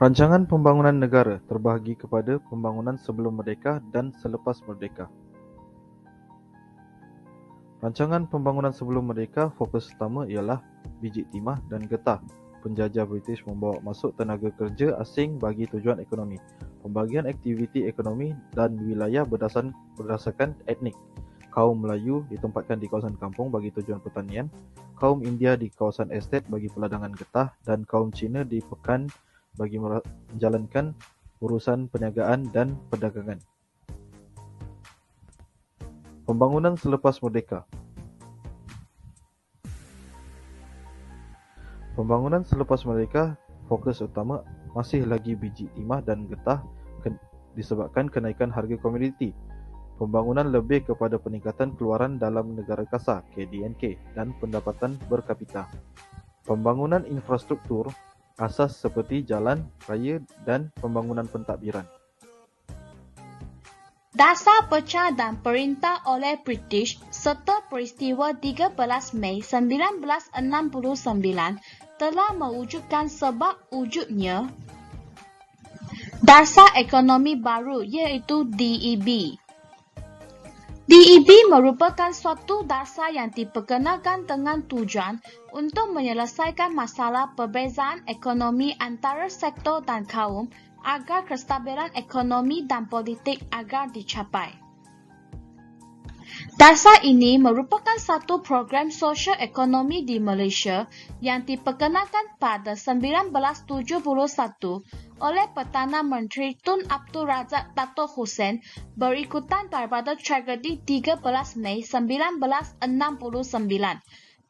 Rancangan pembangunan negara terbahagi kepada pembangunan sebelum merdeka dan selepas merdeka. Rancangan pembangunan sebelum merdeka fokus utama ialah biji timah dan getah. Penjajah British membawa masuk tenaga kerja asing bagi tujuan ekonomi. Pembagian aktiviti ekonomi dan wilayah berdasarkan etnik. Kaum Melayu ditempatkan di kawasan kampung bagi tujuan pertanian, kaum India di kawasan estet bagi peladangan getah, dan kaum Cina di pekan bagi menjalankan urusan perniagaan dan perdagangan. Pembangunan selepas merdeka. Pembangunan selepas merdeka fokus utama masih lagi biji timah dan getah disebabkan kenaikan harga komoditi. Pembangunan lebih kepada peningkatan keluaran dalam negara kasar (KDNK) dan pendapatan berkapita. Pembangunan infrastruktur asas seperti jalan, raya dan pembangunan pentadbiran. Dasar pecah dan perintah oleh British serta peristiwa 13 Mei 1969 telah mewujudkan sebab wujudnya dasar ekonomi baru iaitu DEB. DEB merupakan suatu dasar yang diperkenalkan dengan tujuan untuk menyelesaikan masalah perbezaan ekonomi antara sektor dan kaum agar kestabilan ekonomi dan politik agar dicapai. Dasar ini merupakan satu program sosial ekonomi di Malaysia yang diperkenalkan pada 1971 oleh Perdana Menteri Tun Abdul Razak Dato' Hussein berikutan daripada tragedi 13 Mei 1969.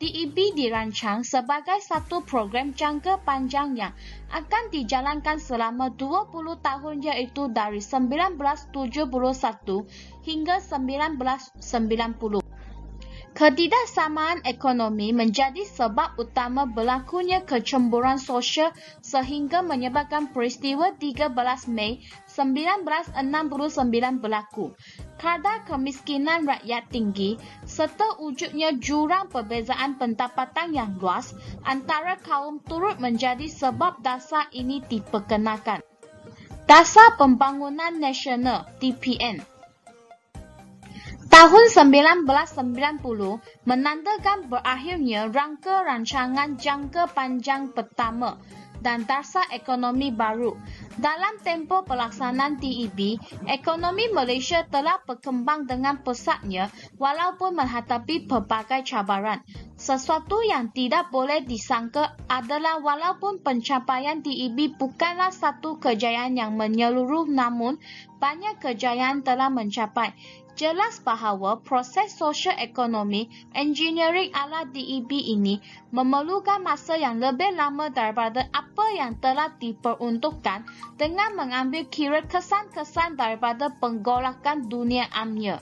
DEB dirancang sebagai satu program jangka panjang yang akan dijalankan selama 20 tahun iaitu dari 1971 hingga 1990. Ketidaksamaan ekonomi menjadi sebab utama berlakunya kecemburuan sosial sehingga menyebabkan peristiwa 13 Mei 1969 berlaku. Kadar kemiskinan rakyat tinggi serta wujudnya jurang perbezaan pendapatan yang luas antara kaum turut menjadi sebab dasar ini diperkenalkan. Dasar Pembangunan Nasional (DPN) tahun 1990 menandakan berakhirnya rangka rancangan jangka panjang pertama dan dasar ekonomi baru. Dalam tempoh pelaksanaan DEB, ekonomi Malaysia telah berkembang dengan pesatnya walaupun menghadapi pelbagai cabaran. Sesuatu yang tidak boleh disangka adalah walaupun pencapaian DEB bukanlah satu kejayaan yang menyeluruh namun banyak kejayaan telah mencapai. Jelas bahawa proses sosial ekonomi engineering ala DEB ini memerlukan masa yang lebih lama daripada apa yang telah diperuntukkan dengan mengambil kira kesan-kesan daripada penggolakan dunia amnya.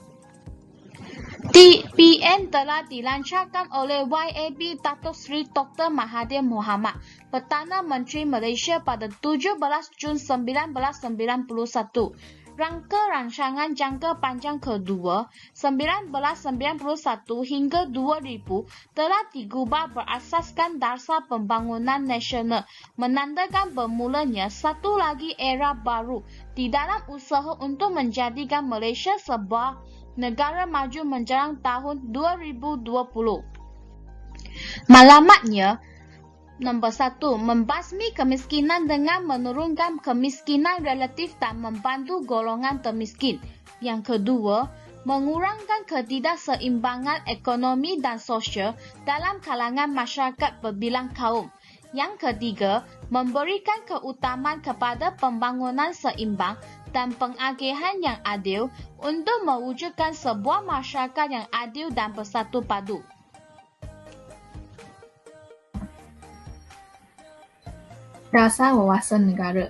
DPN telah dilancarkan oleh YAB Datuk Seri Dr. Mahathir Mohamad, Perdana Menteri Malaysia pada 17 Jun 1991. Rangka rancangan jangka panjang kedua 1991 hingga 2000 telah digubah berasaskan dasar pembangunan nasional, menandakan bermulanya satu lagi era baru di dalam usaha untuk menjadikan Malaysia sebuah negara maju menjelang tahun 2020. Malamatnya, Nombor 1. Membasmi kemiskinan dengan menurunkan kemiskinan relatif dan membantu golongan termiskin. Yang kedua, mengurangkan ketidakseimbangan ekonomi dan sosial dalam kalangan masyarakat berbilang kaum. Yang ketiga, memberikan keutamaan kepada pembangunan seimbang dan pengagihan yang adil untuk mewujudkan sebuah masyarakat yang adil dan bersatu padu. Dasar Wawasan Negara.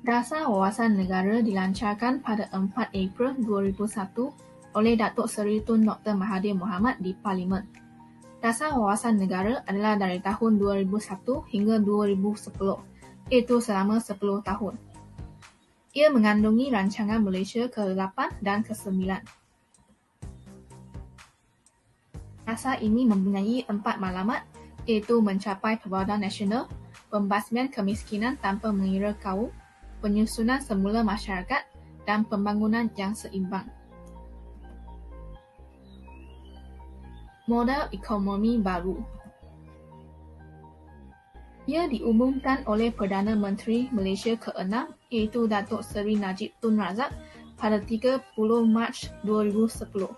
Dasar Wawasan Negara dilancarkan pada 4 April 2001 oleh Datuk Seri Tun Dr. Mahathir Mohamad di Parlimen. Dasar Wawasan Negara adalah dari tahun 2001 hingga 2010, iaitu selama 10 tahun. Ia mengandungi rancangan Malaysia ke-8 dan ke-9. Dasar ini mempunyai 4 matlamat, iaitu mencapai perbadan nasional, pembasmian kemiskinan tanpa mengira kaum, penyusunan semula masyarakat, dan pembangunan yang seimbang. Model ekonomi baru. Ia diumumkan oleh Perdana Menteri Malaysia ke-6 iaitu Datuk Seri Najib Tun Razak pada 30 Mac 2010.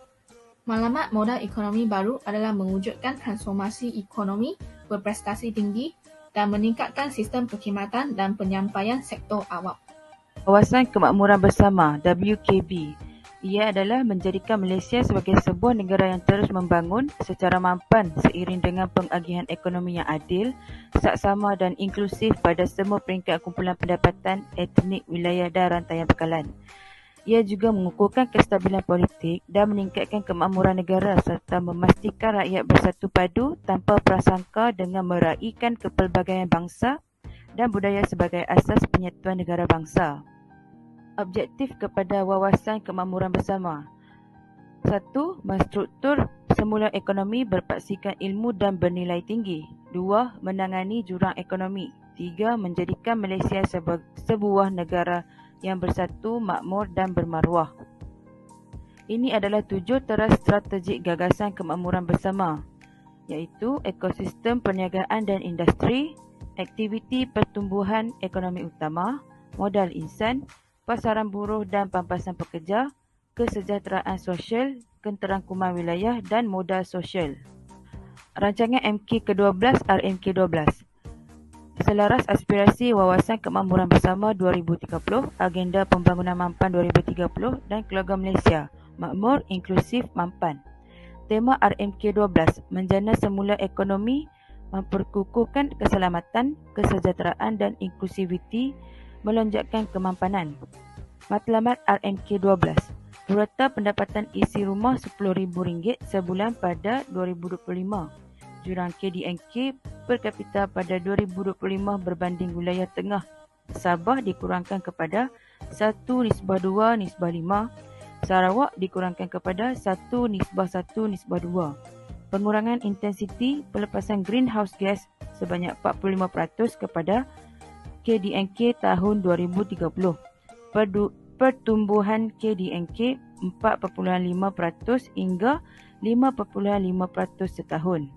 Maklumat modal ekonomi baru adalah mewujudkan transformasi ekonomi berprestasi tinggi dan meningkatkan sistem perkhidmatan dan penyampaian sektor awam. Kawasan Kemakmuran Bersama (WKB). Ia adalah menjadikan Malaysia sebagai sebuah negara yang terus membangun secara mampan seiring dengan pengagihan ekonomi yang adil, saksama dan inklusif pada semua peringkat kumpulan pendapatan, etnik, wilayah dan rantaian bekalan. Ia juga mengukuhkan kestabilan politik dan meningkatkan kemakmuran negara serta memastikan rakyat bersatu padu tanpa prasangka dengan meraihkan kepelbagaian bangsa dan budaya sebagai asas penyatuan negara bangsa. Objektif kepada Wawasan Kemakmuran Bersama. 1. Menstruktur semula ekonomi berpaksikan ilmu dan bernilai tinggi. 2. Menangani jurang ekonomi. 3. Menjadikan Malaysia sebuah negara yang bersatu, makmur dan bermaruah. Ini adalah 7 teras strategik gagasan kemakmuran bersama, iaitu ekosistem perniagaan dan industri, aktiviti pertumbuhan ekonomi utama, modal insan, pasaran buruh dan pampasan pekerja, kesejahteraan sosial, keterangkuman wilayah dan modal sosial. Rancangan MK ke-12 RMK12. Selaras aspirasi Wawasan Kemakmuran Bersama 2030, Agenda Pembangunan Mampan 2030 dan Keluarga Malaysia, Makmur, Inklusif, Mampan. Tema RMK12, menjana semula ekonomi, memperkukuhkan keselamatan, kesejahteraan dan inklusiviti, melonjakkan kemampanan. Matlamat RMK12. Purata pendapatan isi rumah RM10,000 sebulan pada 2025. Jurang KDNK per kapita pada 2025 berbanding wilayah tengah Sabah dikurangkan kepada 1:2:5. Sarawak dikurangkan kepada 1:1:2. Pengurangan intensiti pelepasan greenhouse gas sebanyak 45% kepada KDNK tahun 2030. Pertumbuhan KDNK 4.5% hingga 5.5% setahun.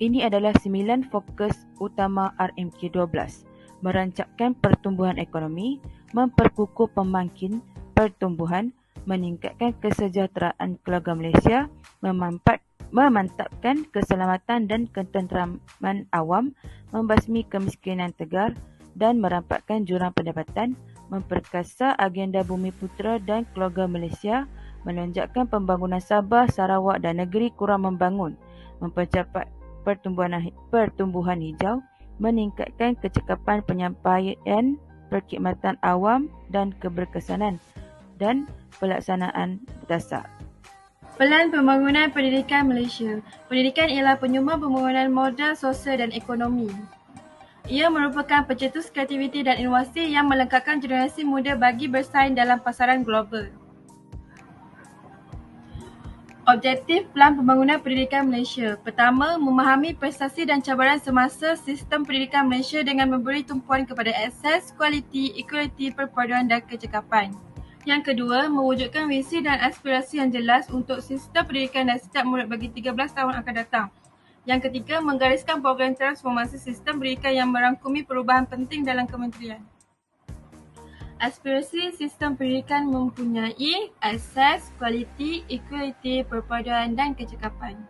Ini adalah 9 fokus utama RMK12. Merancangkan pertumbuhan ekonomi, memperkukuh pembangkit pertumbuhan, meningkatkan kesejahteraan keluarga Malaysia, memantapkan keselamatan dan ketenteraman awam, membasmi kemiskinan tegar dan merampakkan jurang pendapatan, memperkasa agenda Bumi Putera dan keluarga Malaysia, melonjakkan pembangunan Sabah, Sarawak dan negeri kurang membangun, mempercepat pertumbuhan hijau, meningkatkan kecekapan penyampaian perkhidmatan awam dan keberkesanan dan pelaksanaan dasar. Pelan Pembangunan Pendidikan Malaysia. Pendidikan ialah penyumbang pembangunan modal sosial dan ekonomi. Ia merupakan pencetus kreativiti dan inovasi yang melengkapkan generasi muda bagi bersaing dalam pasaran global. Objektif Pelan Pembangunan Pendidikan Malaysia. Pertama, memahami prestasi dan cabaran semasa sistem pendidikan Malaysia dengan memberi tumpuan kepada akses, kualiti, equality, perpaduan dan kecekapan. Yang kedua, mewujudkan visi dan aspirasi yang jelas untuk sistem pendidikan dan setiap murid bagi 13 tahun akan datang. Yang ketiga, menggariskan program transformasi sistem pendidikan yang merangkumi perubahan penting dalam kementerian. Aspirasi sistem pendidikan mempunyai akses, kualiti, equality, perpaduan dan kecekapan.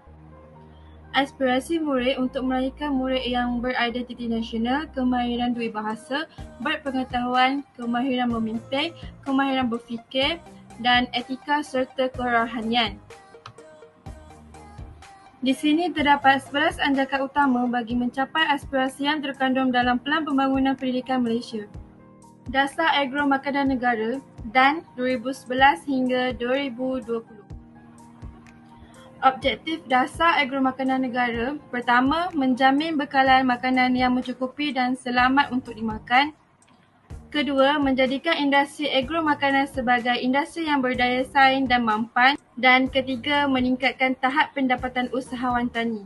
Aspirasi murid untuk melahirkan murid yang beridentiti nasional, kemahiran dua bahasa, berpengetahuan, kemahiran memimpin, kemahiran berfikir dan etika serta kerohanian. Di sini terdapat 11 anjakan utama bagi mencapai aspirasi yang terkandung dalam Pelan Pembangunan Pendidikan Malaysia. Dasar Agro Makanan Negara dan 2011 hingga 2020. Objektif Dasar Agro Makanan Negara. Pertama, menjamin bekalan makanan yang mencukupi dan selamat untuk dimakan. Kedua, menjadikan industri agro makanan sebagai industri yang berdaya saing dan mampan. Dan ketiga, meningkatkan tahap pendapatan usahawan tani.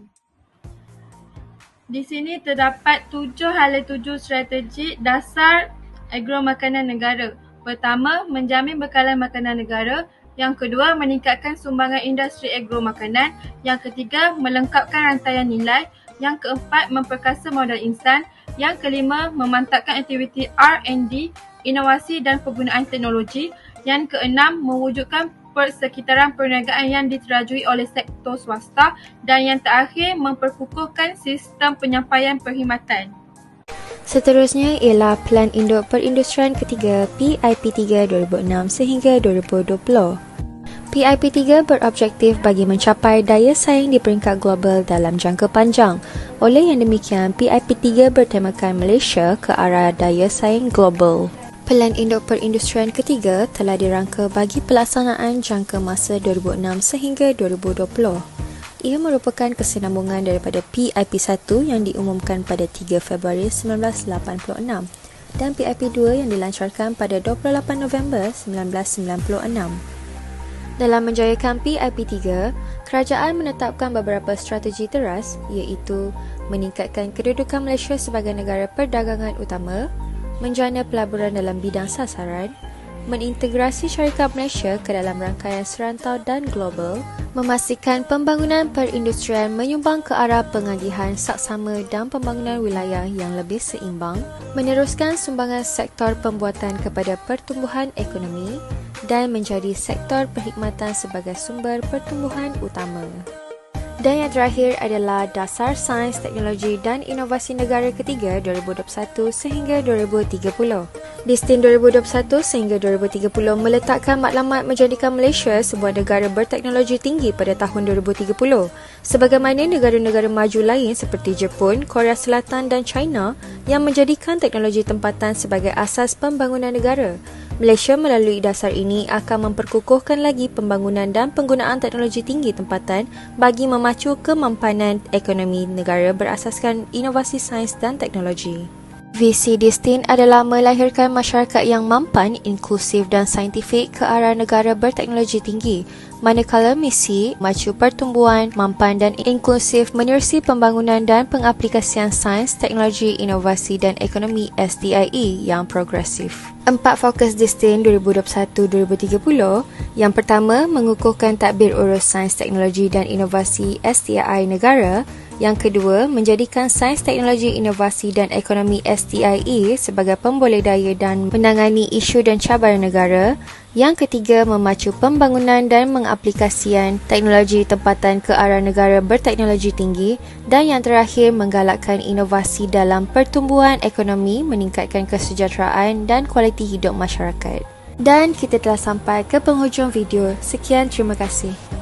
Di sini terdapat 7 hala tuju strategik dasar agromakanan negara. Pertama, menjamin bekalan makanan negara. Yang kedua, meningkatkan sumbangan industri agromakanan. Yang ketiga, melengkapkan rantaian nilai. Yang keempat, memperkasa modal insan. Yang kelima, memantapkan aktiviti R&D, inovasi dan penggunaan teknologi. Yang keenam, mewujudkan persekitaran perniagaan yang diterajui oleh sektor swasta. Dan yang terakhir, memperkukuhkan sistem penyampaian perkhidmatan. Seterusnya ialah Plan Induk Perindustrian Ketiga PIP3 2006 sehingga 2020. PIP3 berobjektif bagi mencapai daya saing di peringkat global dalam jangka panjang. Oleh yang demikian, PIP3 bertemakan Malaysia ke arah daya saing global. Pelan Induk Perindustrian Ketiga telah dirangka bagi pelaksanaan jangka masa 2006 sehingga 2020. Ia merupakan kesinambungan daripada PIP1 yang diumumkan pada 3 Februari 1986 dan PIP2 yang dilancarkan pada 28 November 1996. Dalam menjayakan PIP3, kerajaan menetapkan beberapa strategi teras iaitu meningkatkan kedudukan Malaysia sebagai negara perdagangan utama, menjana pelaburan dalam bidang sasaran, mengintegrasi syarikat Malaysia ke dalam rangkaian serantau dan global, memastikan pembangunan perindustrian menyumbang ke arah pengagihan saksama dan pembangunan wilayah yang lebih seimbang, meneruskan sumbangan sektor pembuatan kepada pertumbuhan ekonomi dan menjadi sektor perkhidmatan sebagai sumber pertumbuhan utama. Dan yang terakhir adalah Dasar Sains, Teknologi dan Inovasi Negara Ketiga 2021 sehingga 2030. Distin 2021 sehingga 2030 meletakkan matlamat menjadikan Malaysia sebuah negara berteknologi tinggi pada tahun 2030. Sebagaimana negara-negara maju lain seperti Jepun, Korea Selatan dan China yang menjadikan teknologi tempatan sebagai asas pembangunan negara. Malaysia melalui dasar ini akan memperkukuhkan lagi pembangunan dan penggunaan teknologi tinggi tempatan bagi memacu kemampanan ekonomi negara berasaskan inovasi sains dan teknologi. Visi Distin adalah melahirkan masyarakat yang mampan, inklusif dan saintifik ke arah negara berteknologi tinggi, manakala misi memacu pertumbuhan, mampan dan inklusif menerusi pembangunan dan pengaplikasian sains, teknologi, inovasi dan ekonomi SDIE yang progresif. 4 fokus Distin 2021-2030. Yang pertama, mengukuhkan tadbir urus sains, teknologi dan inovasi SDIE negara. Yang kedua, menjadikan sains, teknologi, inovasi dan ekonomi SDIE sebagai pemboleh daya dan menangani isu dan cabaran negara. Yang ketiga, memacu pembangunan dan mengaplikasian teknologi tempatan ke arah negara berteknologi tinggi. Dan yang terakhir, menggalakkan inovasi dalam pertumbuhan ekonomi, meningkatkan kesejahteraan dan kualiti hidup masyarakat. Dan kita telah sampai ke penghujung video. Sekian, terima kasih.